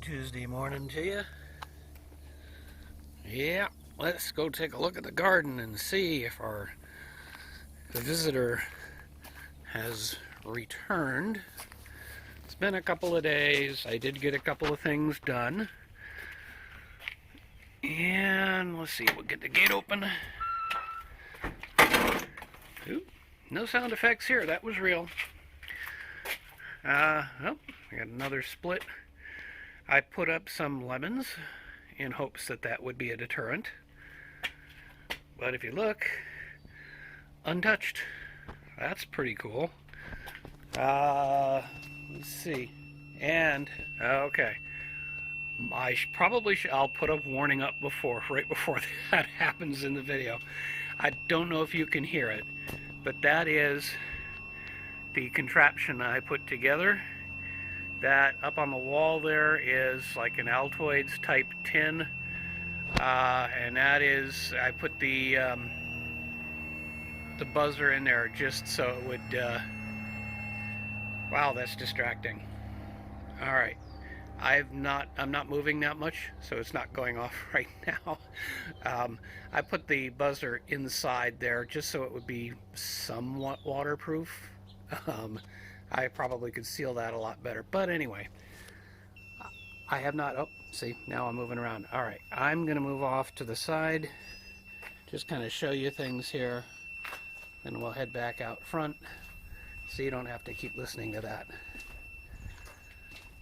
Tuesday morning to you. Yeah, let's go take a look at the garden and see if the visitor has returned. It's been a couple of days. I did get a couple of things done. And let's see, we'll get the gate open. Ooh, no sound effects here. That was real. Oh, I got another split. I put up some lemons in hopes that that would be a deterrent. But if you look, untouched. That's pretty cool. Let's see. And, okay. I'll put a warning up right before that happens in the video. I don't know if you can hear it, but that is the contraption I put together. That up on the wall there is like an Altoids type tin, and that is, I put the buzzer in there just so it would, wow, that's distracting. All right, I'm not moving that much, so it's not going off right now. I put the buzzer inside there just so it would be somewhat waterproof. I probably could seal that a lot better. But anyway, I have not, oh, see, now I'm moving around. All right, I'm going to move off to the side, just kind of show you things here, and we'll head back out front so you don't have to keep listening to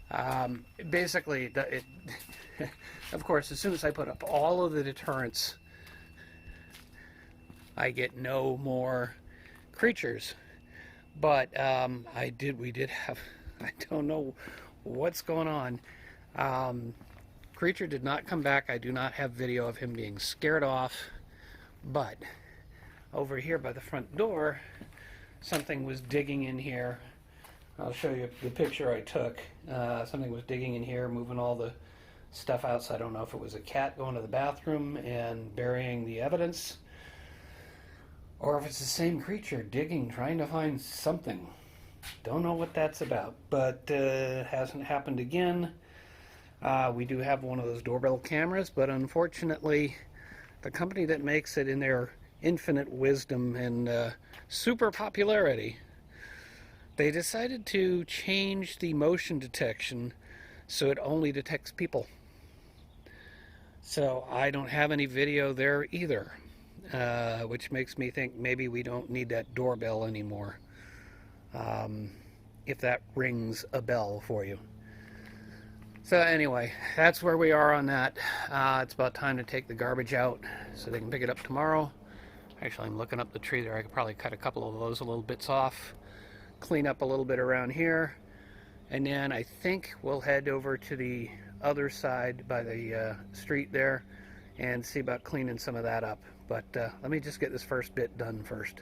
that. Basically, of course, as soon as I put up all of the deterrents, I get no more creatures. But we did have, I don't know what's going on. Creature did not come back. I do not have video of him being scared off. But over here by the front door, something was digging in here. I'll show you the picture I took. Something was digging in here, moving all the stuff out. So I don't know if it was a cat going to the bathroom and burying the evidence, or if it's the same creature digging, trying to find something. Don't know what that's about, but hasn't happened again. We do have one of those doorbell cameras, but unfortunately, the company that makes it, in their infinite wisdom and super popularity, they decided to change the motion detection so it only detects people. So I don't have any video there either. Which makes me think maybe we don't need that doorbell anymore, if that rings a bell for you. So anyway, that's where we are on that. It's about time to take the garbage out so they can pick it up tomorrow. Actually, I'm looking up the tree there. I could probably cut a couple of those little bits off, clean up a little bit around here, and then I think we'll head over to the other side by the street there and see about cleaning some of that up. But let me just get this first bit done first.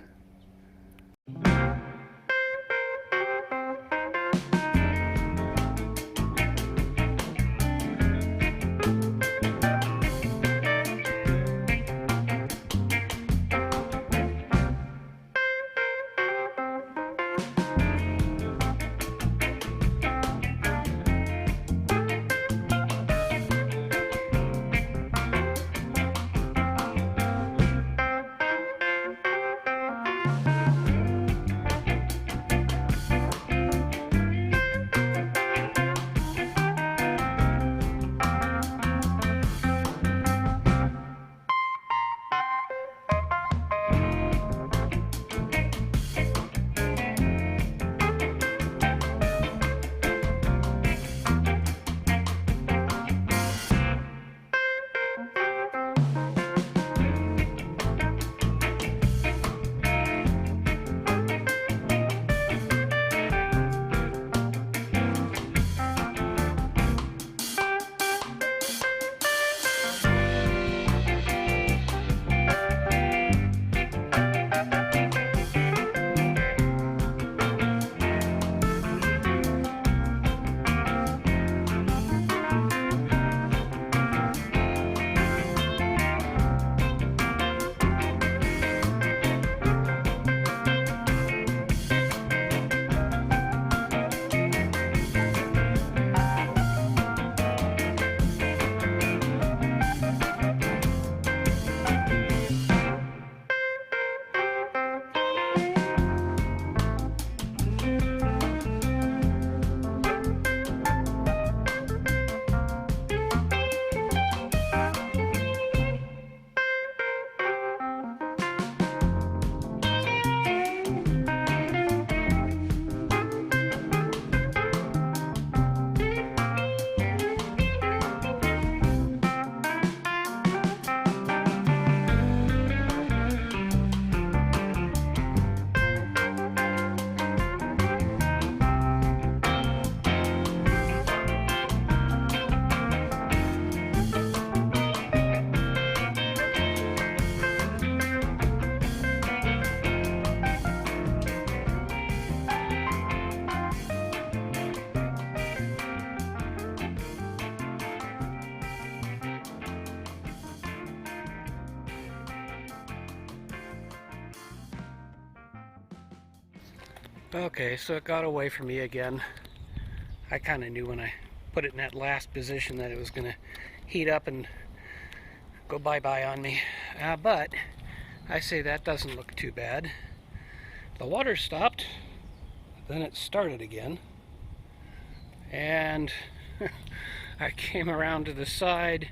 Okay, so it got away from me again. I kind of knew when I put it in that last position that it was going to heat up and go bye-bye on me. But I say that doesn't look too bad. The water stopped, then it started again. And I came around to the side,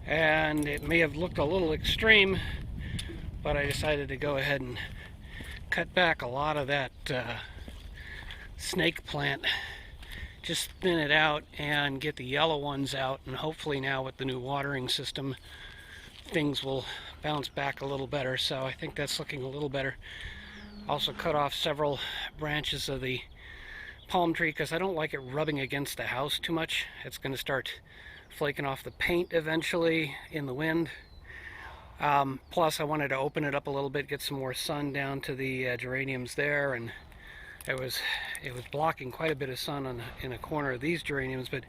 and it may have looked a little extreme, but I decided to go ahead and cut back a lot of that snake plant. Just thin it out and get the yellow ones out, and hopefully now with the new watering system things will bounce back a little better. So I think that's looking a little better. Also cut off several branches of the palm tree because I don't like it rubbing against the house too much. It's going to start flaking off the paint eventually in the wind. Plus I wanted to open it up a little bit, get some more sun down to the geraniums there, and it was blocking quite a bit of sun in a corner of these geraniums. But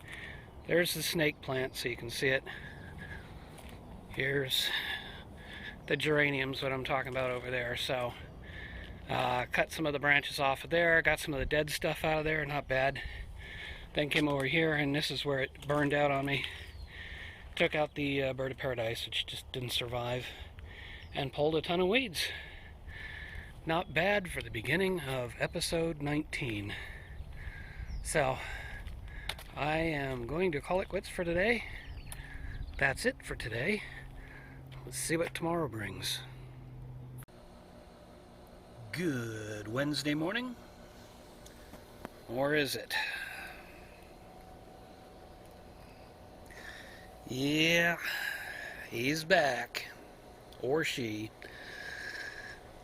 there's the snake plant, so you can see it. Here's the geraniums, what I'm talking about over there. So cut some of the branches off of there, got some of the dead stuff out of there, not bad. Then came over here, and this is where it burned out on me. Took out the bird of paradise, which just didn't survive, and pulled a ton of weeds. Not bad for the beginning of episode 19. So I am going to call it quits for today. That's it for today. Let's see what tomorrow brings. Good Wednesday morning. Or is it? Yeah, he's back. Or she.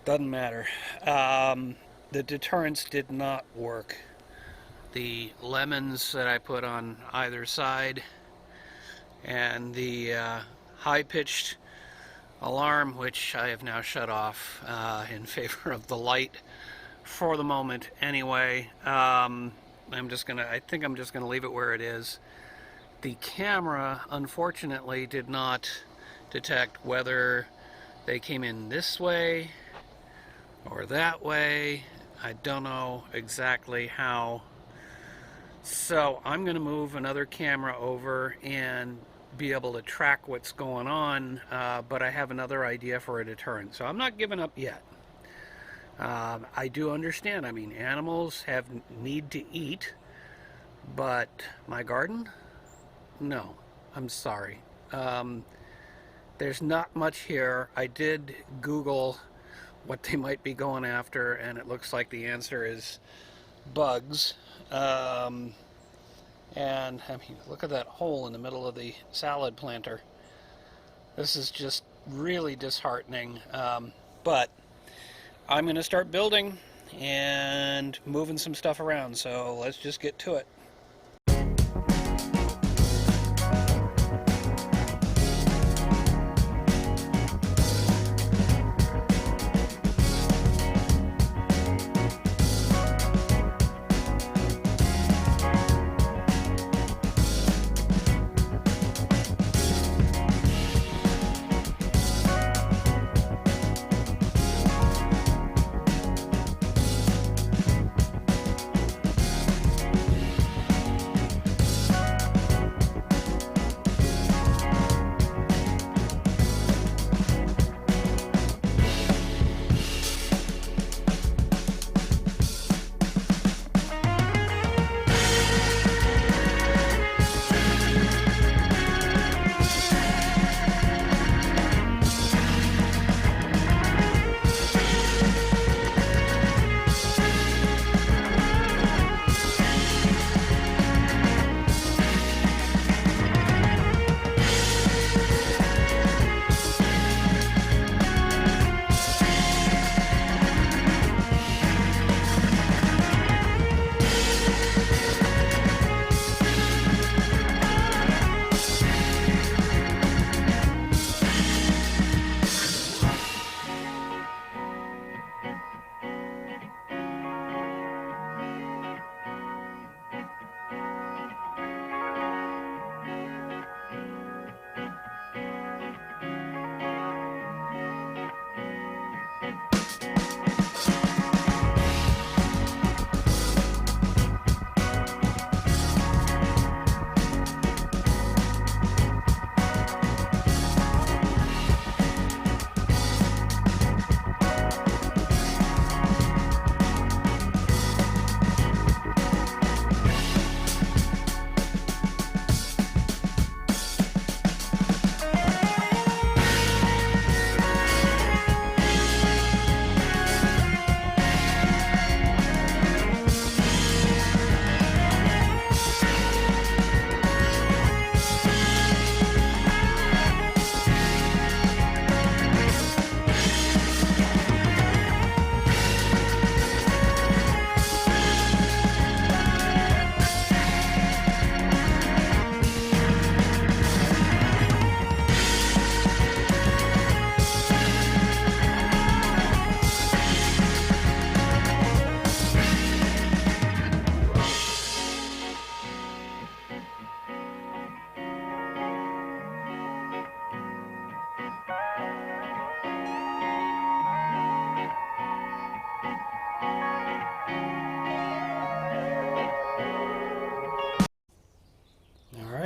Doesn't matter. The deterrents did not work. The lemons that I put on either side and the high-pitched alarm, which I have now shut off in favor of the light for the moment anyway. I think I'm just gonna leave it where it is. The camera unfortunately did not detect whether they came in this way or that way. I don't know exactly how. So I'm going to move another camera over and be able to track what's going on, but I have another idea for a deterrent. So I'm not giving up yet. I do understand. I mean, animals need to eat, but my garden? No, I'm sorry. There's not much here. I did Google what they might be going after, and it looks like the answer is bugs. And I mean, look at that hole in the middle of the salad planter. This is just really disheartening. But I'm going to start building and moving some stuff around, so let's just get to it.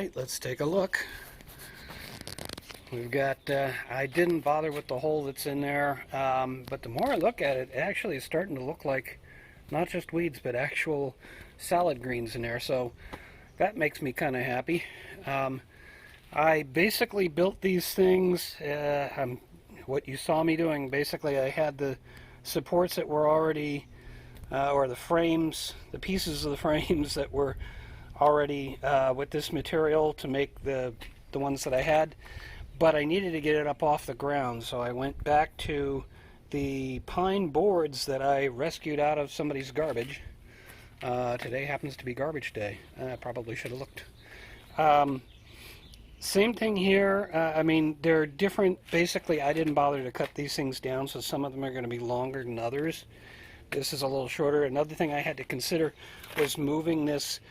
right, let's take a look. We've got, I didn't bother with the hole that's in there, but the more I look at it, it actually is starting to look like not just weeds, but actual salad greens in there, so that makes me kind of happy. I basically built these things, what you saw me doing, basically I had the supports that were already, or the frames, the pieces of the frames that were already with this material to make the ones that I had. But I needed to get it up off the ground, so I went back to the pine boards that I rescued out of somebody's garbage. Today happens to be garbage day. I probably should have looked. Same thing here. I mean, they're different. Basically, I didn't bother to cut these things down, so some of them are going to be longer than others. This is a little shorter. Another thing I had to consider was moving this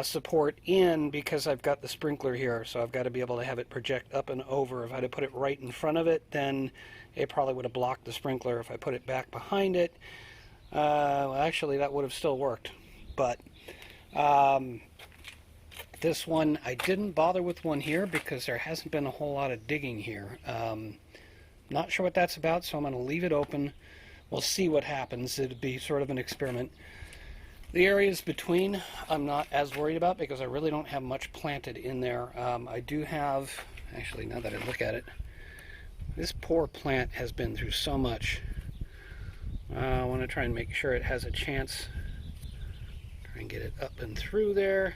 support in, because I've got the sprinkler here, so I've got to be able to have it project up and over. If I had to put it right in front of it, then it probably would have blocked the sprinkler. If I put it back behind it, actually that would have still worked. But this one, I didn't bother with one here because there hasn't been a whole lot of digging here. Not sure what that's about, so I'm going to leave it open. We'll see what happens. It'd be sort of an experiment. The areas between I'm not as worried about because I really don't have much planted in there. I do have, actually now that I look at it, this poor plant has been through so much. I want to try and make sure it has a chance. Try and get it up and through there.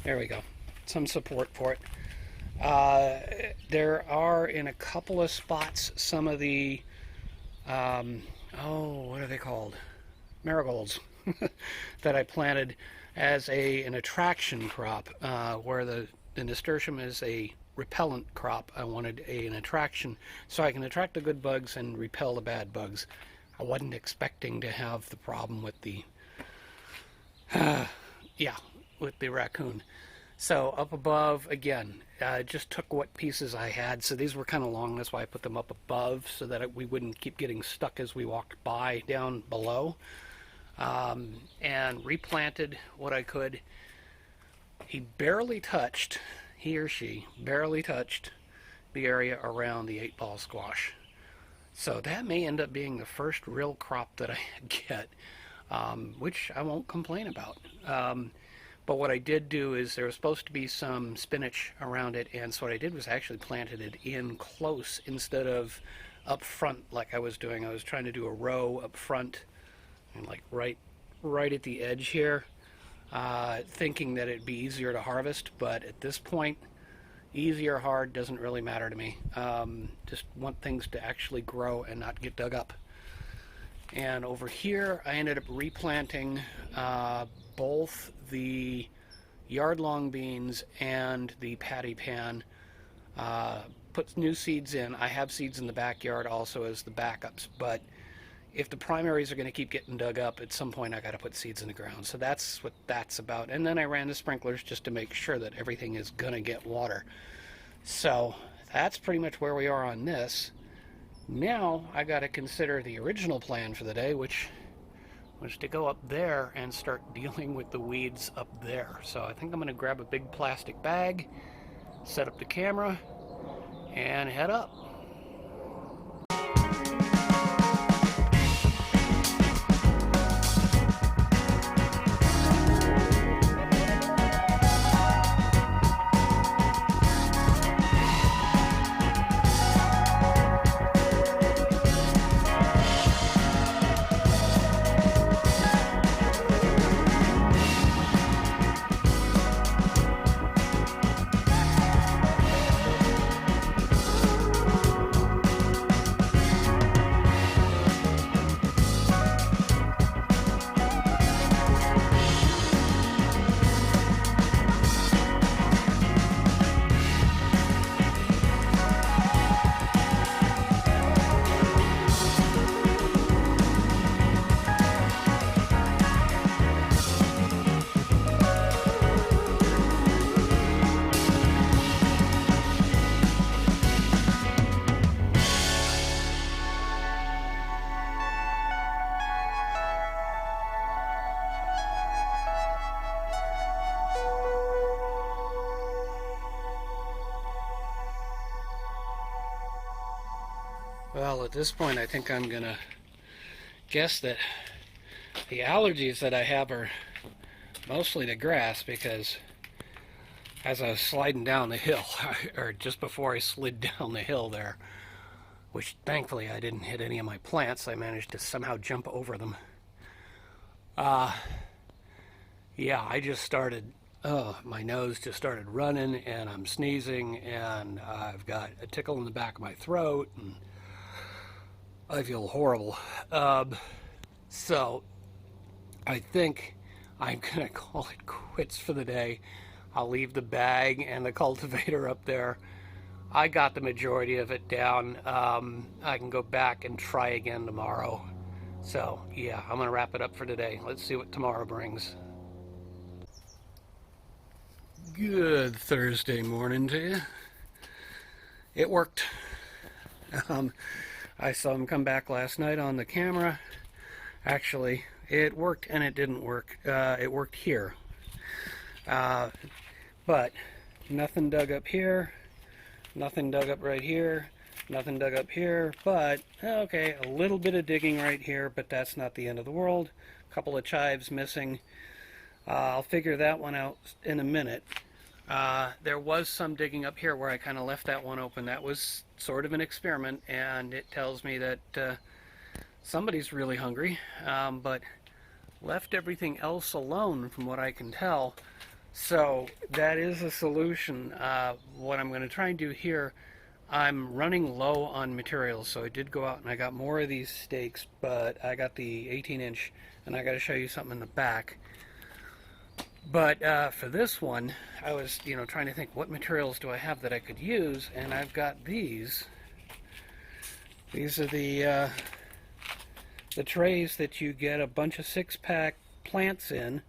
There we go. Some support for it. There are in a couple of spots some of the, what are they called? Marigolds. That I planted as an attraction crop, where the nasturtium is a repellent crop. I wanted an attraction so I can attract the good bugs and repel the bad bugs. I wasn't expecting to have the problem with the with the raccoon. So up above, again, just took what pieces I had. So these were kind of long, that's why I put them up above, so that we wouldn't keep getting stuck as we walked by down below. And replanted what I could. He or she barely touched the area around the 8-ball squash. So that may end up being the first real crop that I get, which I won't complain about. But what I did do is there was supposed to be some spinach around it, and so what I did was actually planted it in close instead of up front like I was doing. I was trying to do a row up front and like right at the edge here, thinking that it'd be easier to harvest, but at this point, easy or hard doesn't really matter to me. Just want things to actually grow and not get dug up. And over here, I ended up replanting both the yard-long beans and the patty pan. Put new seeds in. I have seeds in the backyard also as the backups, but if the primaries are going to keep getting dug up, at some point I got to put seeds in the ground. So that's what that's about. And then I ran the sprinklers just to make sure that everything is going to get water. So that's pretty much where we are on this. Now I got to consider the original plan for the day, which was to go up there and start dealing with the weeds up there. So I think I'm going to grab a big plastic bag, set up the camera, and head up. Well, at this point, I think I'm gonna guess that the allergies that I have are mostly to grass, because as I was sliding down the hill, or just before I slid down the hill there, which thankfully I didn't hit any of my plants, I managed to somehow jump over them. Yeah, I just started, my nose just started running, and I'm sneezing, and I've got a tickle in the back of my throat, and I feel horrible. So I think I'm going to call it quits for the day. I'll leave the bag and the cultivator up there. I got the majority of it down. I can go back and try again tomorrow. So yeah, I'm going to wrap it up for today. Let's see what tomorrow brings. Good Thursday morning to you. It worked. I saw him come back last night on the camera. Actually, it worked and it didn't work. It worked here. But nothing dug up here. Nothing dug up right here. Nothing dug up here. But, okay, a little bit of digging right here, but that's not the end of the world. A couple of chives missing. I'll figure that one out in a minute. There was some digging up here where I kind of left that one open. That was sort of an experiment, and it tells me that somebody's really hungry, but left everything else alone from what I can tell. So that is a solution. What I'm going to try and do here, I'm running low on materials, so I did go out and I got more of these stakes, but I got the 18-inch, and I got to show you something in the back. But for this one, I was, trying to think, what materials do I have that I could use? And I've got these. These are the trays that you get a bunch of 6-pack plants in.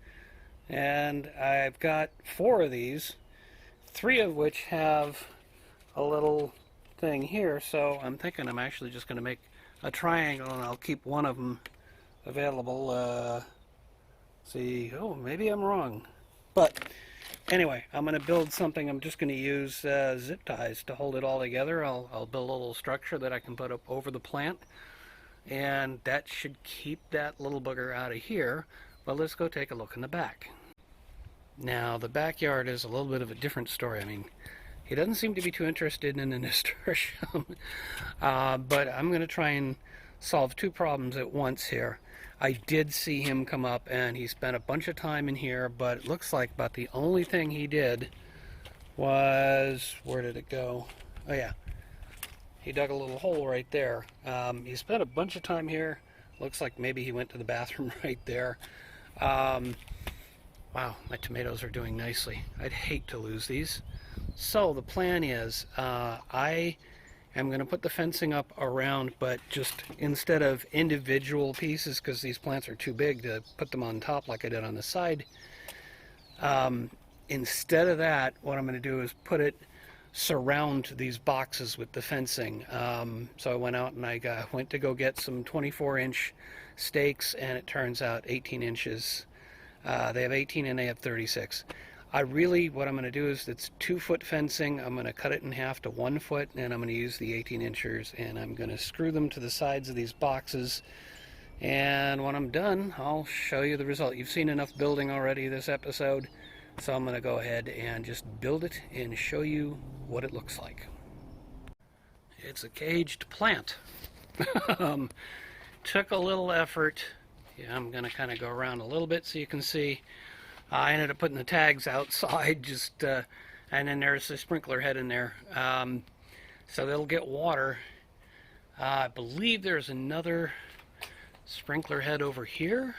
And I've got 4 of these, 3 of which have a little thing here. So I'm thinking I'm actually just going to make a triangle, and I'll keep one of them available. See, oh, maybe I'm wrong. But anyway, I'm going to build something. I'm just going to use zip ties to hold it all together. I'll build a little structure that I can put up over the plant, and that should keep that little bugger out of here. But let's go take a look in the back. Now, the backyard is a little bit of a different story. I mean, he doesn't seem to be too interested in an nasturtium, but I'm going to try and solve 2 problems at once here. I did see him come up, and he spent a bunch of time in here, but it looks like about the only thing he did was, where did it go? Oh yeah, he dug a little hole right there. He spent a bunch of time here. Looks like maybe he went to the bathroom right there. Wow, my tomatoes are doing nicely. I'd hate to lose these. So the plan is, I am going to put the fencing up around, but just instead of individual pieces, because these plants are too big to put them on top like I did on the side, instead of that, what I'm going to do is surround these boxes with the fencing. So I went out and I went to go get some 24-inch stakes, and it turns out 18 inches. They have 18 and they have 36. What I'm going to do is, it's 2-foot fencing. I'm going to cut it in half to 1 foot, and I'm going to use the 18 inchers, and I'm going to screw them to the sides of these boxes. And when I'm done, I'll show you the result. You've seen enough building already this episode, so I'm going to go ahead and just build it and show you what it looks like. It's a caged plant. Took a little effort. Yeah, I'm going to kind of go around a little bit so you can see. I ended up putting the tags outside, and then there's a sprinkler head in there, so they'll get water. I believe there's another sprinkler head over here.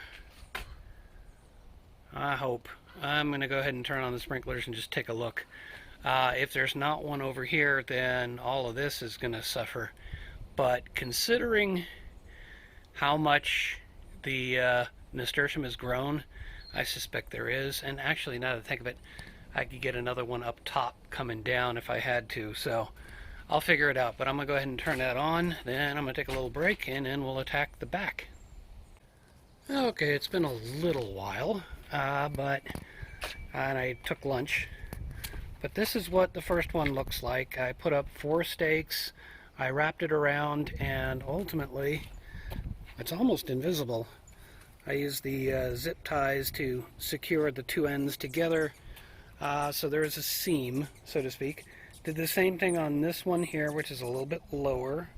I hope. I'm going to go ahead and turn on the sprinklers and just take a look. If there's not one over here, then all of this is going to suffer. But considering how much the nasturtium has grown, I suspect there is. And actually, now that I think of it, I could get another one up top coming down if I had to. So I'll figure it out. But I'm going to go ahead and turn that on. Then I'm going to take a little break, and then we'll attack the back. Okay, it's been a little while, and I took lunch. But this is what the first one looks like. I put up 4 stakes. I wrapped it around, and ultimately it's almost invisible. I used the zip ties to secure the two ends together, so there's a seam, so to speak. Did the same thing on this one here, which is a little bit lower,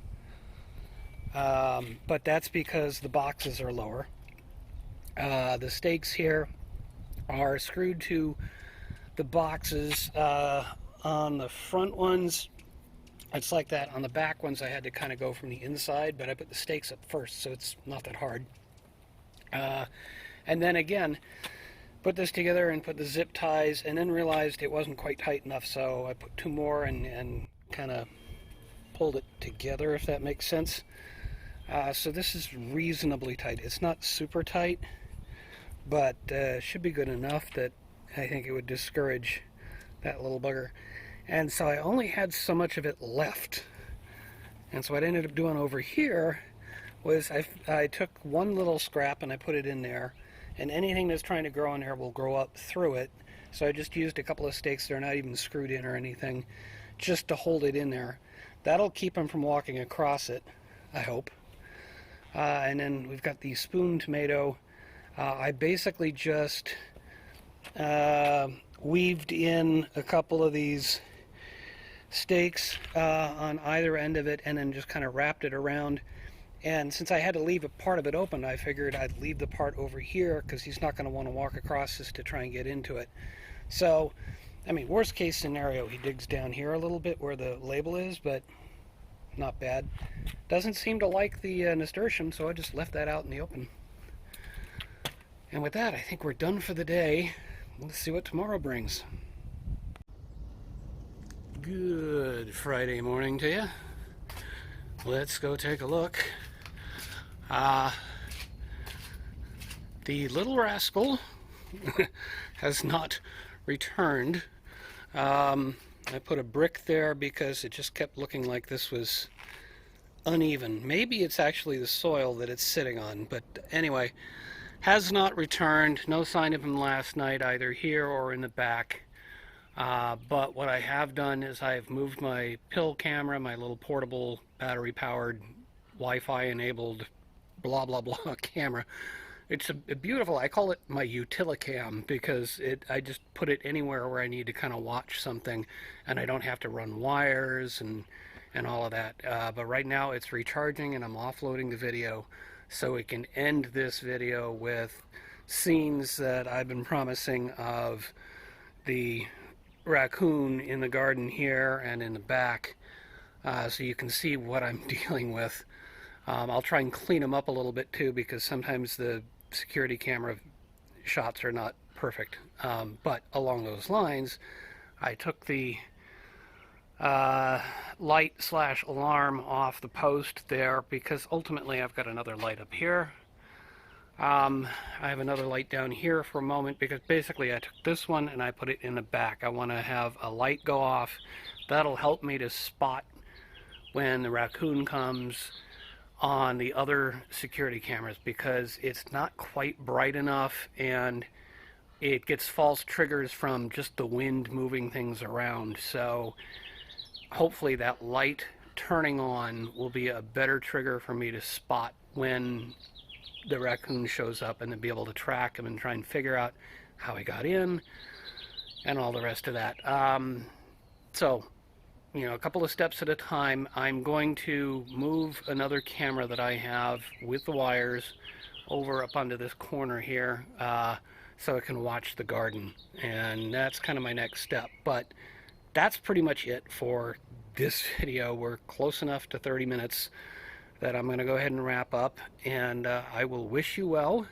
but that's because the boxes are lower. The stakes here are screwed to the boxes. On the front ones, it's like that. On the back ones, I had to kind of go from the inside, but I put the stakes up first, so it's not that hard. And then again, put this together and put the zip ties, and then realized it wasn't quite tight enough, so I put two more and kind of pulled it together, if that makes sense. So this is reasonably tight. It's not super tight, but should be good enough that I think it would discourage that little bugger. And so I only had so much of it left. And so what I ended up doing over here was I took one little scrap and I put it in there, and anything that's trying to grow in there will grow up through it. So I just used a couple of stakes. They're not even screwed in or anything, just to hold it in there. That'll keep them from walking across it, I hope. And then we've got the spoon tomato. I basically just weaved in a couple of these stakes on either end of it, and then just kind of wrapped it around. And since I had to leave a part of it open, I figured I'd leave the part over here because he's not going to want to walk across this to try and get into it. So, I mean, worst case scenario, he digs down here a little bit where the label is, but not bad. Doesn't seem to like the nasturtium, so I just left that out in the open. And with that, I think we're done for the day. Let's see what tomorrow brings. Good Friday morning to you. Let's go take a look. The little rascal has not returned. I put a brick there because it just kept looking like this was uneven. Maybe it's actually the soil that it's sitting on, but anyway, has not returned. No sign of him last night, either here or in the back. But what I have done is I've moved my pill camera, my little portable battery-powered, Wi-Fi-enabled, blah blah blah camera. It's a beautiful, I call it my Utilicam, because I just put it anywhere where I need to kind of watch something, and I don't have to run wires and all of that. But right now it's recharging, and I'm offloading the video so it can end this video with scenes that I've been promising of the raccoon in the garden here and in the back, so you can see what I'm dealing with. I'll try and clean them up a little bit too, because sometimes the security camera shots are not perfect. But along those lines, I took the light/alarm off the post there, because ultimately I've got another light up here. I have another light down here for a moment, because basically I took this one and I put it in the back. I want to have a light go off. That'll help me to spot when the raccoon comes on the other security cameras, because it's not quite bright enough and it gets false triggers from just the wind moving things around. So hopefully that light turning on will be a better trigger for me to spot when the raccoon shows up, and then be able to track him and try and figure out how he got in and all the rest of that. So, you know, a couple of steps at a time. I'm going to move another camera that I have with the wires over up onto this corner here, so I can watch the garden, and that's kind of my next step. But that's pretty much it for this video. We're close enough to 30 minutes that I'm going to go ahead and wrap up, and I will wish you well.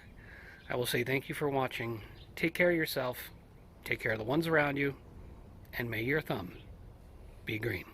I will say thank you for watching. Take care of yourself, take care of the ones around you, and may your thumb be green.